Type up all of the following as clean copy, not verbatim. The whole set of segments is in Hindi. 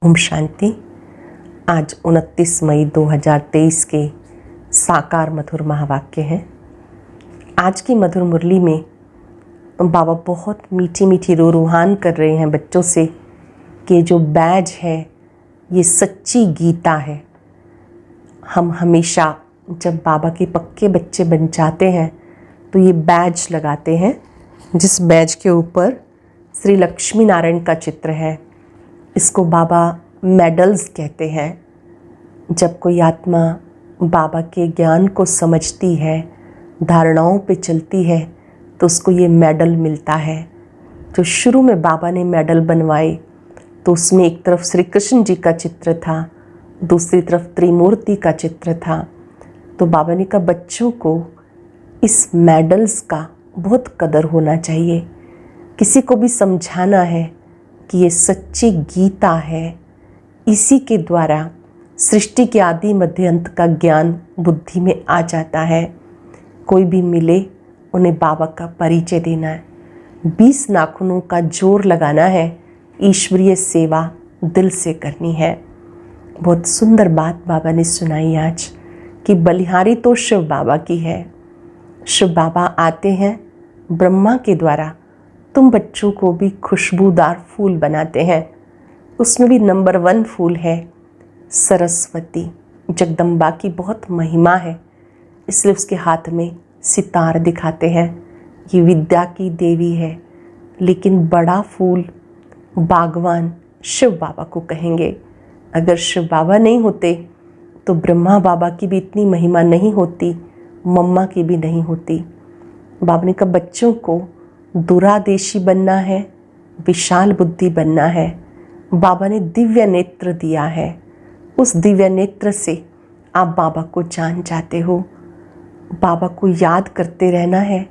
ओम शांति। आज 29 मई 2023 के साकार मधुर महावाक्य हैं। आज की मधुर मुरली में बाबा बहुत मीठी मीठी रूहान कर रहे हैं बच्चों से कि जो बैज है ये सच्ची गीता है। हम हमेशा जब बाबा के पक्के बच्चे बन जाते हैं तो ये बैज लगाते हैं, जिस बैज के ऊपर श्री लक्ष्मी नारायण का चित्र है। इसको बाबा मेडल्स कहते हैं। जब कोई आत्मा बाबा के ज्ञान को समझती है, धारणाओं पे चलती है, तो उसको ये मेडल मिलता है। जो शुरू में बाबा ने मेडल बनवाए तो उसमें एक तरफ श्री कृष्ण जी का चित्र था, दूसरी तरफ त्रिमूर्ति का चित्र था। तो बाबा ने कहा बच्चों को इस मेडल्स का बहुत कदर होना चाहिए। किसी को भी समझाना है कि ये सच्ची गीता है, इसी के द्वारा सृष्टि के आदि मध्य अंत का ज्ञान बुद्धि में आ जाता है। कोई भी मिले उन्हें बाबा का परिचय देना है। 20 नाखूनों का जोर लगाना है, ईश्वरीय सेवा दिल से करनी है। बहुत सुंदर बात बाबा ने सुनाई आज कि बलिहारी तो शिव बाबा की है। शिव बाबा आते हैं ब्रह्मा के द्वारा, तुम बच्चों को भी खुशबूदार फूल बनाते हैं। उसमें भी नंबर 1 फूल है सरस्वती। जगदम्बा की बहुत महिमा है, इसलिए उसके हाथ में सितार दिखाते हैं। ये विद्या की देवी है। लेकिन बड़ा फूल बागवान शिव बाबा को कहेंगे। अगर शिव बाबा नहीं होते तो ब्रह्मा बाबा की भी इतनी महिमा नहीं होती, मम्मा की भी नहीं होती। बाबा ने कहा बच्चों को दूरादेशी बनना है, विशाल बुद्धि बनना है। बाबा ने दिव्य नेत्र दिया है, उस दिव्य नेत्र से आप बाबा को जान जाते हो। बाबा को याद करते रहना है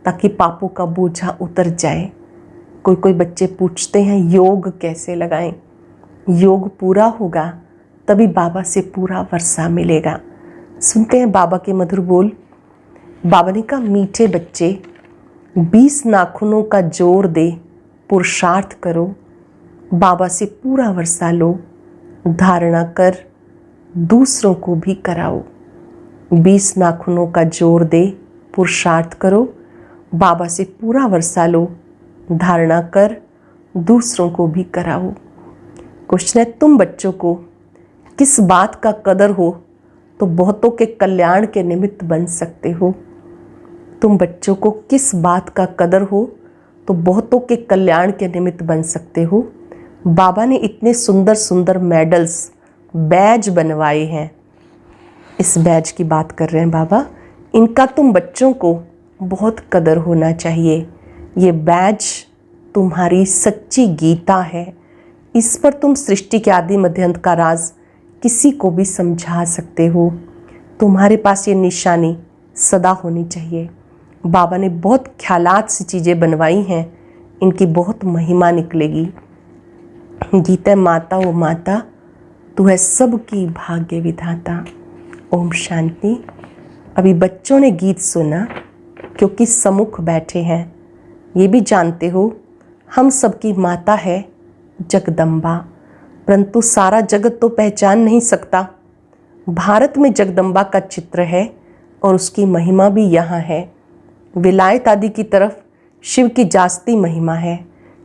ताकि पापों का बोझा उतर जाए। कोई कोई बच्चे पूछते हैं योग कैसे लगाएं। योग पूरा होगा तभी बाबा से पूरा वर्षा मिलेगा। सुनते हैं बाबा के मधुर बोल। बाबा ने कहा मीठे बच्चे 20 नाखूनों का जोर दे, पुरुषार्थ करो, बाबा से पूरा वर्षा लो, धारणा कर, दूसरों को भी कराओ। 20 नाखूनों का जोर दे, पुरुषार्थ करो, बाबा से पूरा वर्षा लो, धारणा कर, दूसरों को भी कराओ। क्वेश्चन है तुम बच्चों को किस बात का कदर हो तो बहुतों के कल्याण के निमित्त बन सकते हो। तुम बच्चों को किस बात का कदर हो तो बहुतों के कल्याण के निमित्त बन सकते हो। बाबा ने इतने सुंदर सुंदर मेडल्स, बैज बनवाए हैं। इस बैज की बात कर रहे हैं बाबा। इनका तुम बच्चों को बहुत कदर होना चाहिए। ये बैज तुम्हारी सच्ची गीता है। इस पर तुम सृष्टि के आदि मध्य अंत का राज किसी को भी समझा सकते हो। तुम्हारे पास ये निशानी सदा होनी चाहिए। बाबा ने बहुत ख्यालात से चीज़ें बनवाई हैं, इनकी बहुत महिमा निकलेगी। गीता माता ओ माता, तू है सबकी भाग्य विधाता। ओम शांति। अभी बच्चों ने गीत सुना क्योंकि सम्मुख बैठे हैं। ये भी जानते हो हम सबकी माता है जगदम्बा, परंतु सारा जगत तो पहचान नहीं सकता। भारत में जगदम्बा का चित्र है और उसकी महिमा भी यहाँ है। विलायत आदि की तरफ शिव की जास्ती महिमा है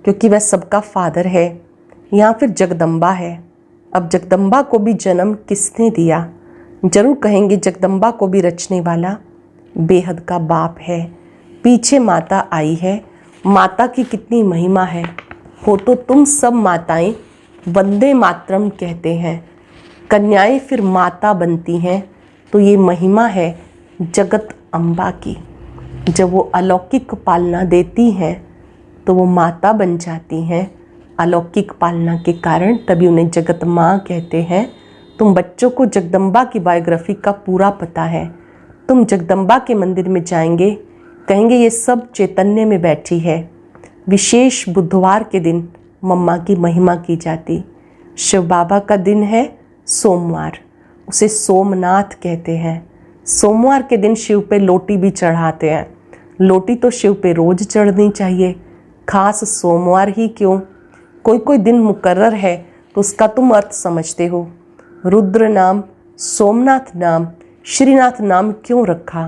क्योंकि वह सबका फादर है। यहाँ फिर जगदम्बा है। अब जगदम्बा को भी जन्म किसने दिया? जरूर कहेंगे जगदम्बा को भी रचने वाला बेहद का बाप है। पीछे माता आई है। माता की कितनी महिमा है। हो तो तुम सब माताएं वंदे मातरम कहते हैं। कन्याएं फिर माता बनती हैं। तो ये महिमा है जगत अम्बा की। जब वो अलौकिक पालना देती हैं तो वो माता बन जाती हैं अलौकिक पालना के कारण, तभी उन्हें जगत माँ कहते हैं। तुम बच्चों को जगदम्बा की बायोग्राफी का पूरा पता है। तुम जगदम्बा के मंदिर में जाएंगे, कहेंगे ये सब चैतन्य में बैठी है। विशेष बुधवार के दिन मम्मा की महिमा की जाती। शिव बाबा का दिन है सोमवार, उसे सोमनाथ कहते हैं। सोमवार के दिन शिव पे लोटी भी चढ़ाते हैं। लोटी तो शिव पे रोज चढ़नी चाहिए, खास सोमवार ही क्यों। कोई कोई दिन मुकर्रर है तो तो उसका तुम अर्थ समझते हो। रुद्र नाम, सोमनाथ नाम, श्रीनाथ नाम क्यों रखा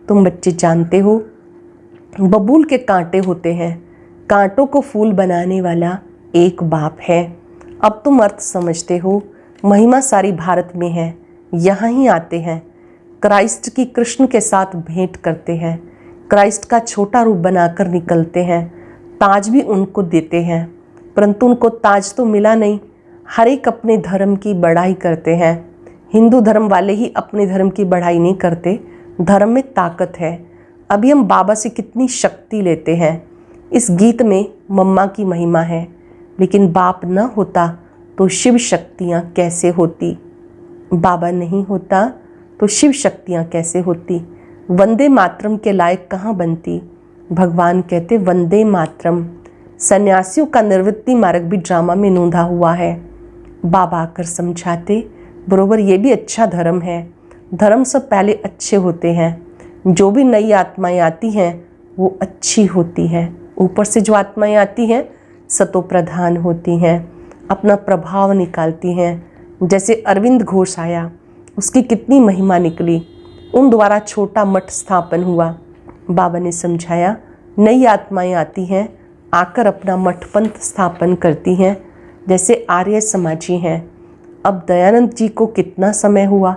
तुम बच्चे जानते हो? बबूल के कांटे होते हैं, कांटों को फूल बनाने वाला एक बाप है। अब तुम अर्थ समझते हो। महिमा सारी भारत में है, यहाँ ही आते हैं। क्राइस्ट की कृष्ण के साथ भेंट करते हैं, क्राइस्ट का छोटा रूप बनाकर निकलते हैं। ताज भी उनको देते हैं, परंतु उनको ताज तो मिला नहीं। हर एक अपने धर्म की बढ़ाई करते हैं। हिंदू धर्म वाले ही अपने धर्म की बढ़ाई नहीं करते। धर्म में ताकत है। अभी हम बाबा से कितनी शक्ति लेते हैं। इस गीत में मम्मा की महिमा है, लेकिन बाप न होता तो शिव शक्तियाँ कैसे होती? बाबा नहीं होता तो शिव शक्तियाँ कैसे होती? वंदे मातरम के लायक कहाँ बनती? भगवान कहते वंदे मातरम। सन्यासियों का निवृत्ति मार्ग भी ड्रामा में नोंधा हुआ है। बाबा आकर समझाते, बरोबर ये भी अच्छा धर्म है। धर्म सब पहले अच्छे होते हैं। जो भी नई आत्माएं आती हैं वो अच्छी होती हैं। ऊपर से जो आत्माएं आती हैं सतो प्रधान होती हैं, अपना प्रभाव निकालती हैं। जैसे अरविंद घोष आया, उसकी कितनी महिमा निकली। उन द्वारा छोटा मठ स्थापन हुआ। बाबा ने समझाया नई आत्माएं आती हैं, आकर अपना मठ पंथ स्थापन करती हैं। जैसे आर्य समाजी हैं। अब दयानंद जी को कितना समय हुआ,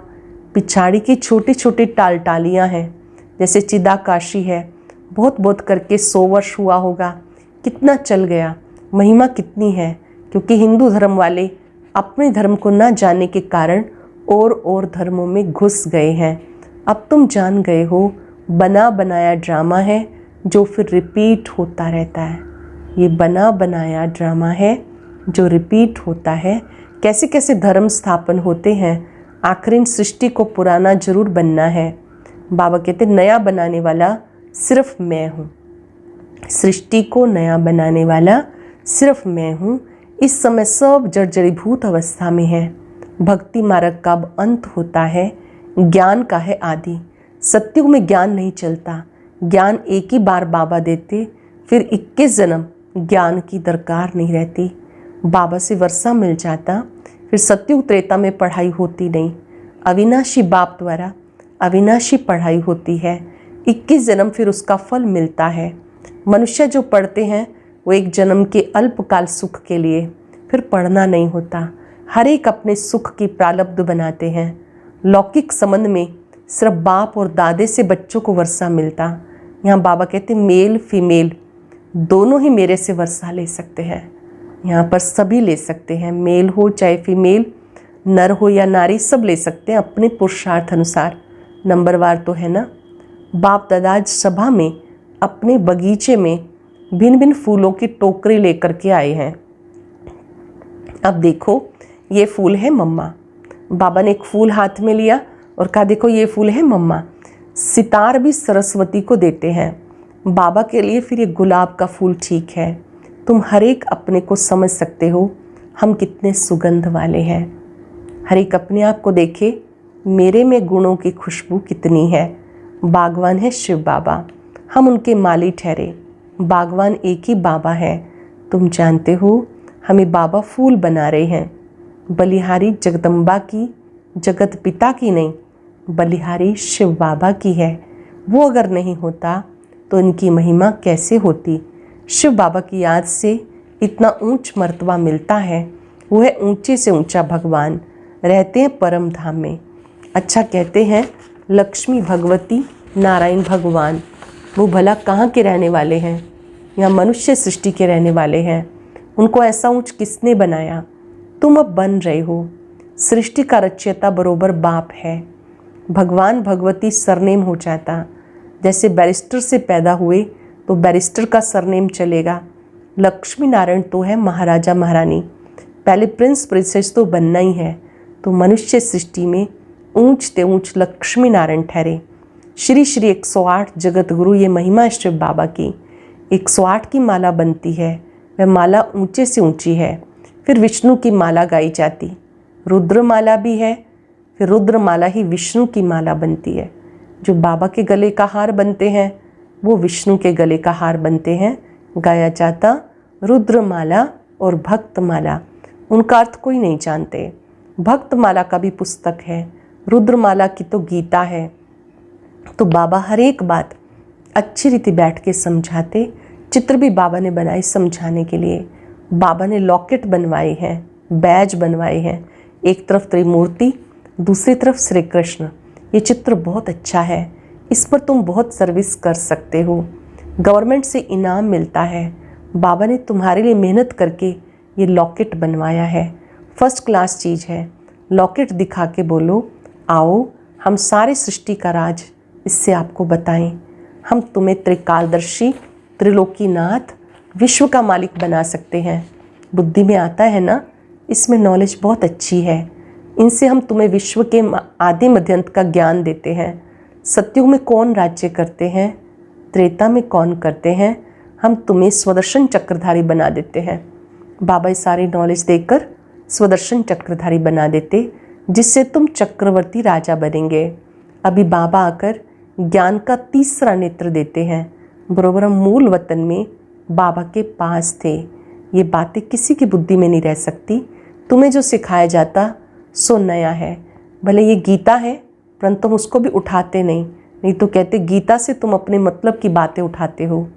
पिछाड़ी की छोटी छोटी टालियाँ हैं। जैसे चिदाकाशी है, बहुत बहुत करके 100 वर्ष हुआ होगा। कितना चल गया, महिमा कितनी है। क्योंकि हिंदू धर्म वाले अपने धर्म को न जानने के कारण और धर्मों में घुस गए हैं। अब तुम जान गए हो, बना बनाया ड्रामा है जो फिर रिपीट होता रहता है। ये बना बनाया ड्रामा है जो रिपीट होता है। कैसे कैसे धर्म स्थापन होते हैं। आखिर इन सृष्टि को पुराना जरूर बनना है। बाबा कहते नया बनाने वाला सिर्फ मैं हूँ। सृष्टि को नया बनाने वाला सिर्फ मैं हूँ। इस समय सब जर्जरीभूत अवस्था में है। भक्ति मार्ग का अब अंत होता है, ज्ञान का है आदि। सत्युग में ज्ञान नहीं चलता। ज्ञान एक ही बार बाबा देते, फिर 21 जन्म ज्ञान की दरकार नहीं रहती। बाबा से वर्षा मिल जाता, फिर सत्युग त्रेता में पढ़ाई होती नहीं। अविनाशी बाप द्वारा अविनाशी पढ़ाई होती है। 21 जन्म फिर उसका फल मिलता है। मनुष्य जो पढ़ते हैं वो एक जन्म के अल्पकाल सुख के लिए, फिर पढ़ना नहीं होता। हर एक अपने सुख की प्रारब्ध बनाते हैं। लौकिक संबंध में सिर्फ बाप और दादे से बच्चों को वर्षा मिलता। यहाँ बाबा कहते मेल फीमेल दोनों ही मेरे से वर्षा ले सकते हैं। यहाँ पर सभी ले सकते हैं, मेल हो चाहे फीमेल, नर हो या नारी, सब ले सकते हैं अपने पुरुषार्थ अनुसार। नंबरवार तो है ना। बाप दादा आज सभा में अपने बगीचे में भिन्न भिन्न फूलों की टोकरी लेकर के आए हैं। अब देखो ये फूल है मम्मा। बाबा ने एक फूल हाथ में लिया और कहा देखो ये फूल है मम्मा। सितार भी सरस्वती को देते हैं। बाबा के लिए फिर ये गुलाब का फूल ठीक है। तुम हर एक अपने को समझ सकते हो हम कितने सुगंध वाले हैं। हर एक अपने आप को देखे, मेरे में गुणों की खुशबू कितनी है। बागवान है शिव बाबा, हम उनके माली ठहरे। बागवान एक ही बाबा है। तुम जानते हो हमें बाबा फूल बना रहे हैं। बलिहारी जगदम्बा की, जगत पिता की नहीं, बलिहारी शिव बाबा की है। वो अगर नहीं होता तो इनकी महिमा कैसे होती। शिव बाबा की याद से इतना ऊंच मर्तबा मिलता है। वो है ऊंचे से ऊंचा भगवान, रहते हैं परम धाम में। अच्छा कहते हैं लक्ष्मी भगवती नारायण भगवान, वो भला कहाँ के रहने वाले हैं? यहाँ मनुष्य सृष्टि के रहने वाले हैं। उनको ऐसा ऊंच किसने बनाया? तुम अब बन रहे हो। सृष्टि का रचयिता बरोबर बाप है। भगवान भगवती सरनेम हो जाता। जैसे बैरिस्टर से पैदा हुए तो बैरिस्टर का सरनेम चलेगा। लक्ष्मी नारायण तो है महाराजा महारानी, पहले प्रिंस प्रिंसेस तो बनना ही है। तो मनुष्य सृष्टि में ऊंच ते ऊंच लक्ष्मी नारायण ठहरे। श्री श्री 108 जगत गुरु, ये महिमा शिव बाबा की। 108 की माला बनती है, वह माला ऊंचे से ऊंची है। फिर विष्णु की माला गाई जाती, रुद्र माला भी है। फिर रुद्र माला ही विष्णु की माला बनती है। जो बाबा के गले का हार बनते हैं वो विष्णु के गले का हार बनते हैं। गाया जाता रुद्र माला और भक्त माला। उनका अर्थ कोई नहीं जानते। भक्तमाला का भी पुस्तक है, रुद्रमाला की तो गीता है। तो बाबा हर एक बात अच्छी रीति बैठ के समझाते। चित्र भी बाबा ने बनाए समझाने के लिए। बाबा ने लॉकेट बनवाए हैं, बैज बनवाए हैं, एक तरफ त्रिमूर्ति, दूसरी तरफ श्री कृष्ण। ये चित्र बहुत अच्छा है, इस पर तुम बहुत सर्विस कर सकते हो, गवर्नमेंट से इनाम मिलता है। बाबा ने तुम्हारे लिए मेहनत करके ये लॉकेट बनवाया है, फर्स्ट क्लास चीज़ है। लॉकेट दिखा के बोलो, आओ हम सारे सृष्टि का राज इससे आपको बताएं। हम तुम्हें त्रिकालदर्शी, त्रिलोकीनाथ, विश्व का मालिक बना सकते हैं। बुद्धि में आता है ना, इसमें नॉलेज बहुत अच्छी है। इनसे हम तुम्हें विश्व के आदि मध्यंत का ज्ञान देते हैं। सतयुग में कौन राज्य करते हैं, त्रेता में कौन करते हैं, हम तुम्हें स्वदर्शन चक्रधारी बना देते हैं। बाबा ये सारी नॉलेज देकर स्वदर्शन चक्रधारी बना देते, जिससे तुम चक्रवर्ती राजा बनेंगे। अभी बाबा आकर ज्ञान का तीसरा नेत्र देते हैं। बरोबर हम मूल वतन में बाबा के पास थे। ये बातें किसी की बुद्धि में नहीं रह सकती। तुम्हें जो सिखाया जाता सो नया है। भले ये गीता है, परंतु तुम उसको भी उठाते नहीं तो कहते गीता से तुम अपने मतलब की बातें उठाते हो।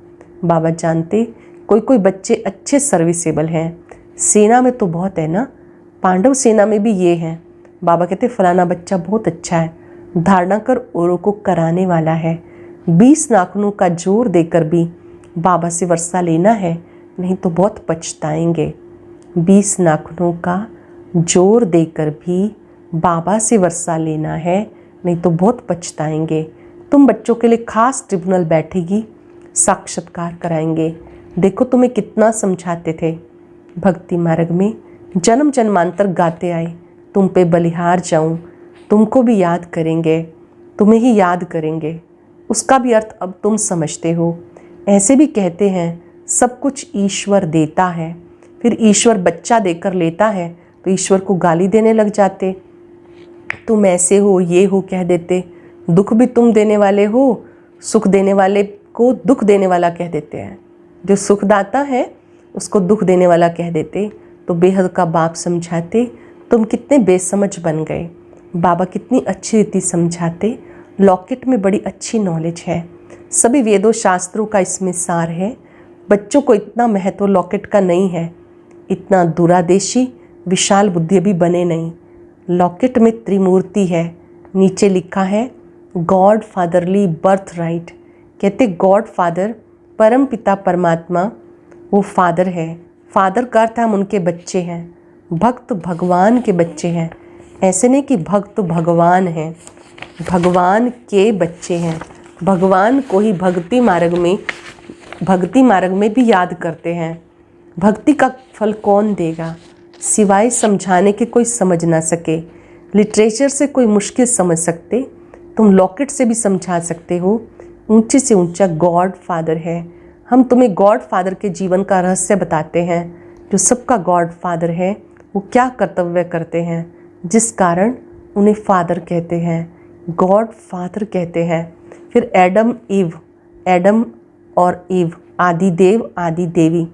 बाबा जानते कोई कोई बच्चे अच्छे सर्विसेबल हैं। सेना में तो बहुत है ना, पांडव सेना में भी ये हैं। बाबा कहते फलाना बच्चा बहुत अच्छा है, धारणा कर औरों को कराने वाला है। 20 नाखूनों का जोर देकर भी बाबा से वर्षा लेना है, नहीं तो बहुत पछताएंगे। 20 नाखूनों का जोर देकर भी बाबा से वर्षा लेना है, नहीं तो बहुत पछताएंगे। तुम बच्चों के लिए खास ट्रिब्यूनल बैठेगी, साक्षात्कार कराएंगे। देखो तुम्हें कितना समझाते थे। भक्ति मार्ग में जन्म जन्मांतर गाते आए, तुम पे बलिहार जाऊं, तुमको भी याद करेंगे, तुम्हें ही याद करेंगे। उसका भी अर्थ अब तुम समझते हो। ऐसे भी कहते हैं सब कुछ ईश्वर देता है, फिर ईश्वर बच्चा देकर लेता है तो ईश्वर को गाली देने लग जाते। तुम ऐसे हो, ये हो कह देते। दुख भी तुम देने वाले हो, सुख देने वाले को दुख देने वाला कह देते हैं। जो सुखदाता है उसको दुख देने वाला कह देते। तो बेहद का बाप समझाते, तुम कितने बेसमझ बन गए। बाबा कितनी अच्छी रीति समझाते। लॉकेट में बड़ी अच्छी नॉलेज है, सभी वेदों शास्त्रों का इसमें सार है। बच्चों को इतना महत्व लॉकेट का नहीं है, इतना दूरादेशी विशाल बुद्धि भी बने नहीं। लॉकेट में त्रिमूर्ति है, नीचे लिखा है गॉड फादरली बर्थ राइट। कहते गॉड फादर परम पिता परमात्मा वो फादर है। फादर का अर्थ हम उनके बच्चे हैं, भक्त भगवान के बच्चे हैं। ऐसे नहीं कि भक्त भगवान हैं, भगवान के बच्चे हैं। भगवान को ही भक्ति मार्ग में भी याद करते हैं। भक्ति का फल कौन देगा, सिवाय समझाने के कोई समझ ना सके। लिटरेचर से कोई मुश्किल समझ सकते, तुम लॉकेट से भी समझा सकते हो। ऊंचे से ऊंचा गॉड फादर है। हम तुम्हें गॉड फादर के जीवन का रहस्य बताते हैं। जो सबका गॉड फादर है वो क्या कर्तव्य करते हैं, जिस कारण उन्हें फादर कहते हैं, गॉड फादर कहते हैं। फिर एडम और ईव, आदि देव आदि देवी,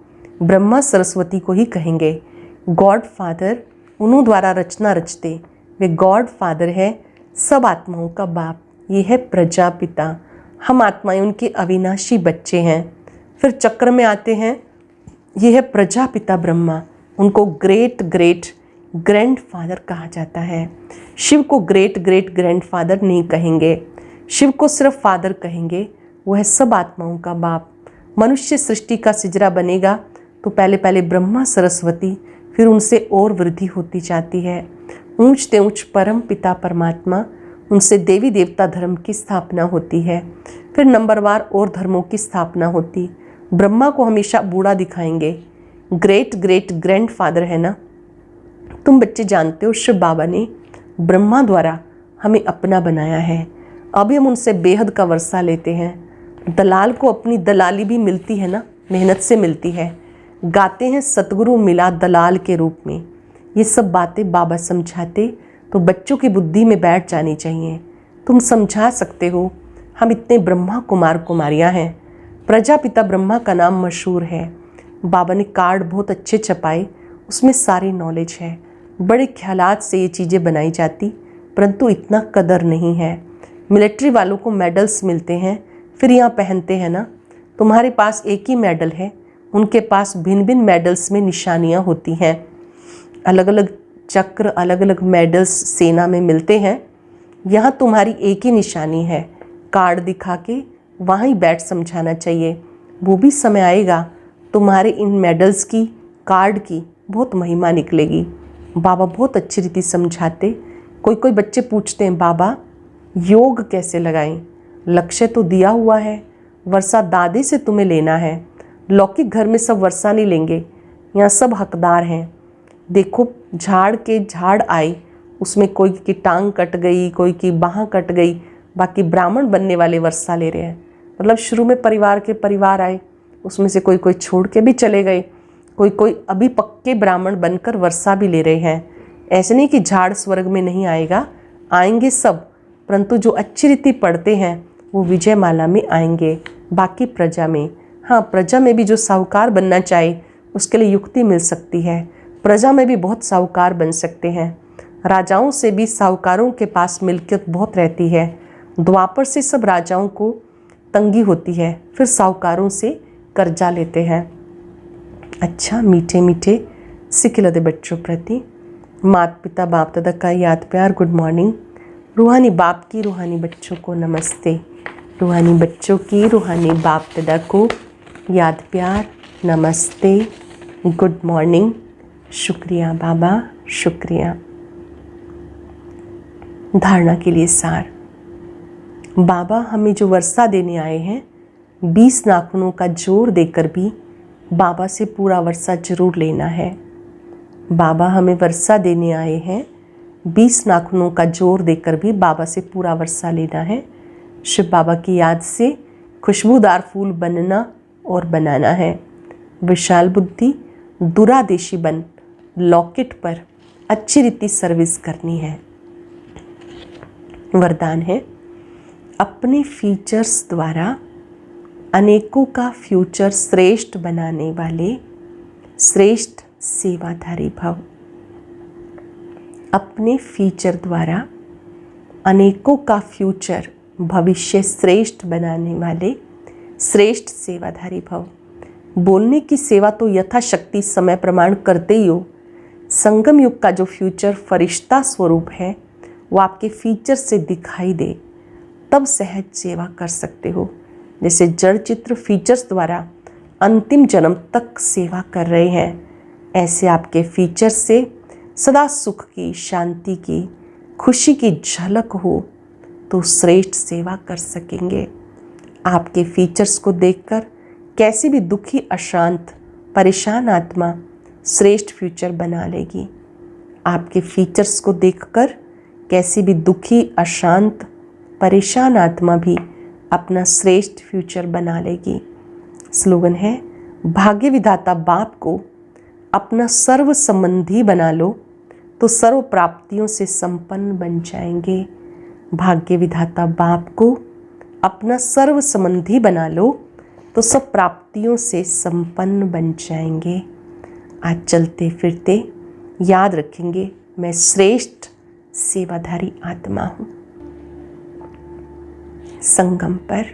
ब्रह्मा सरस्वती को ही कहेंगे गॉड फादर। उन्हों द्वारा रचना रचते वे गॉड फादर है, सब आत्माओं का बाप। ये है प्रजापिता। हम आत्माएं उनके अविनाशी बच्चे हैं। फिर चक्र में आते हैं, ये है प्रजापिता ब्रह्मा। उनको ग्रेट ग्रैंड फादर कहा जाता है। शिव को ग्रेट ग्रैंड फादर नहीं कहेंगे, शिव को सिर्फ फादर कहेंगे। वो है सब आत्माओं का बाप। मनुष्य सृष्टि का सिजरा बनेगा तो पहले ब्रह्मा सरस्वती, फिर उनसे और वृद्धि होती जाती है। ऊंचते ऊंच परम पिता परमात्मा, उनसे देवी देवता धर्म की स्थापना होती है। फिर नंबरवार और धर्मों की स्थापना होती। ब्रह्मा को हमेशा बूढ़ा दिखाएंगे, ग्रेट ग्रैंड फादर है ना। तुम बच्चे जानते हो शिव बाबा ने ब्रह्मा द्वारा हमें अपना बनाया है। अभी हम उनसे बेहद का वर्षा लेते हैं। दलाल को अपनी दलाली भी मिलती है ना, मेहनत से मिलती है। गाते हैं सतगुरु मिला दलाल के रूप में। ये सब बातें बाबा समझाते तो बच्चों की बुद्धि में बैठ जानी चाहिए। तुम समझा सकते हो, हम इतने ब्रह्मा कुमार कुमारियाँ हैं। प्रजापिता ब्रह्मा का नाम मशहूर है। बाबा ने कार्ड बहुत अच्छे छपाए, उसमें सारी नॉलेज है, बड़े ख्यालात से ये चीज़ें बनाई जाती, परंतु इतना कदर नहीं है। मिलिट्री वालों को मेडल्स मिलते हैं, फिर यहाँ पहनते हैं ना। तुम्हारे पास एक ही मेडल है, उनके पास भिन्न भिन्न मेडल्स में निशानियाँ होती हैं, अलग अलग चक्र, अलग अलग मेडल्स सेना में मिलते हैं। यहाँ तुम्हारी एक ही निशानी है, कार्ड दिखा के वहाँ ही बैठ समझाना चाहिए। वो भी समय आएगा तुम्हारे इन मेडल्स की, कार्ड की बहुत महिमा निकलेगी। बाबा बहुत अच्छी रीति समझाते। कोई बच्चे पूछते हैं, बाबा योग कैसे लगाएं? लक्ष्य तो दिया हुआ है, वर्षा दादी से तुम्हें लेना है। लौकिक घर में सब वर्षा नहीं लेंगे, यहाँ सब हकदार हैं। देखो झाड़ के झाड़ आई, उसमें कोई की टांग कट गई, कोई की बाह कट गई, बाकी ब्राह्मण बनने वाले वर्षा ले रहे हैं। मतलब शुरू में परिवार के परिवार आए, उसमें से कोई छोड़ के भी चले गए, कोई अभी पक्के ब्राह्मण बनकर वर्षा भी ले रहे हैं। ऐसे नहीं कि झाड़ स्वर्ग में नहीं आएगा, आएंगे सब, परंतु जो अच्छी रीति पढ़ते हैं वो विजयमाला में आएंगे। बाकी प्रजा में, हाँ प्रजा में भी जो साहूकार बनना चाहे उसके लिए युक्ति मिल सकती है। प्रजा में भी बहुत साहूकार बन सकते हैं। राजाओं से भी साहूकारों के पास मिल्कियत बहुत रहती है। द्वापर से सब राजाओं को तंगी होती है, फिर साहूकारों से कर्जा लेते हैं। अच्छा, मीठे मीठे सिखिलते बच्चों प्रति माता पिता बाप दादा का याद प्यार गुड मॉर्निंग। रूहानी बाप की रूहानी बच्चों को नमस्ते। रूहानी बच्चों की रूहानी बाप दादा को याद प्यार नमस्ते, गुड मॉर्निंग। शुक्रिया बाबा, शुक्रिया। धारणा के लिए सार। बाबा हमें जो वर्षा देने आए हैं, 20 नाखूनों का जोर देकर भी बाबा से पूरा वर्षा जरूर लेना है। बाबा हमें वर्षा देने आए हैं, 20 नाखूनों का जोर देकर भी बाबा से पूरा वर्षा लेना है। शिव बाबा की याद से खुशबूदार फूल बनना और बनाना है। विशाल बुद्धि, दूरादेशी बन लॉकेट पर अच्छी रीति सर्विस करनी है। वरदान है, अपने फीचर्स द्वारा अनेकों का फ्यूचर श्रेष्ठ बनाने वाले श्रेष्ठ सेवाधारी भव। अपने फीचर द्वारा अनेकों का फ्यूचर भविष्य श्रेष्ठ बनाने वाले श्रेष्ठ सेवाधारी भव। बोलने की सेवा तो यथाशक्ति समय प्रमाण करते ही हो। संगम युग का जो फ्यूचर फरिश्ता स्वरूप है वो आपके फीचर से दिखाई दे, तब सहज सेवा कर सकते हो। जैसे जड़ चित्र फीचर्स द्वारा अंतिम जन्म तक सेवा कर रहे हैं, ऐसे आपके फीचर से सदा सुख की, शांति की, खुशी की झलक हो तो श्रेष्ठ सेवा कर सकेंगे। आपके फीचर्स को देखकर कैसी भी दुखी, अशांत, परेशान आत्मा श्रेष्ठ फ्यूचर बना लेगी। आपके फीचर्स को देखकर कैसी भी दुखी, अशांत, परेशान आत्मा भी अपना श्रेष्ठ फ्यूचर बना लेगी। स्लोगन है, भाग्य विधाता बाप को अपना सर्व संबंधी बना लो तो सर्व प्राप्तियों से संपन्न बन जाएंगे। भाग्य विधाता बाप को अपना सर्व संबंधी बना लो तो सब प्राप्तियों से संपन्न बन जाएंगे। आज चलते फिरते याद रखेंगे, मैं श्रेष्ठ सेवाधारी आत्मा हूँ। संगम पर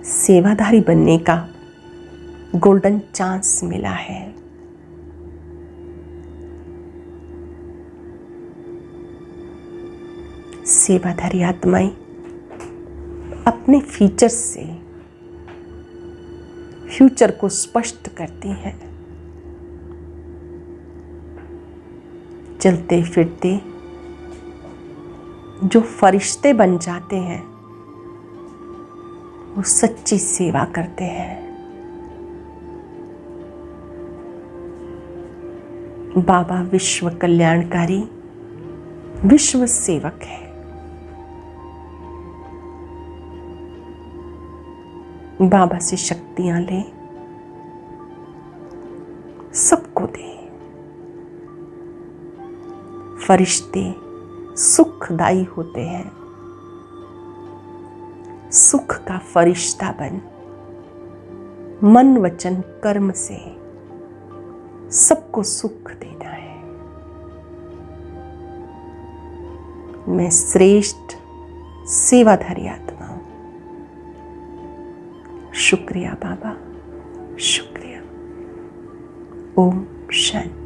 सेवाधारी बनने का गोल्डन चांस मिला है। सेवाधारी आत्माएं अपने फीचर्स से फ्यूचर को स्पष्ट करती हैं। चलते फिरते जो फरिश्ते बन जाते हैं वो सच्ची सेवा करते हैं। बाबा विश्व कल्याणकारी, विश्व सेवक है। बाबा से शक्तियां ले, सबको दे। फरिश्ते सुखदायी होते हैं। सुख का फरिश्ता बन मन वचन कर्म से सबको सुख देना है। मैं श्रेष्ठ सेवाधारी आत्मा हूं। शुक्रिया बाबा, शुक्रिया। ओम शांति।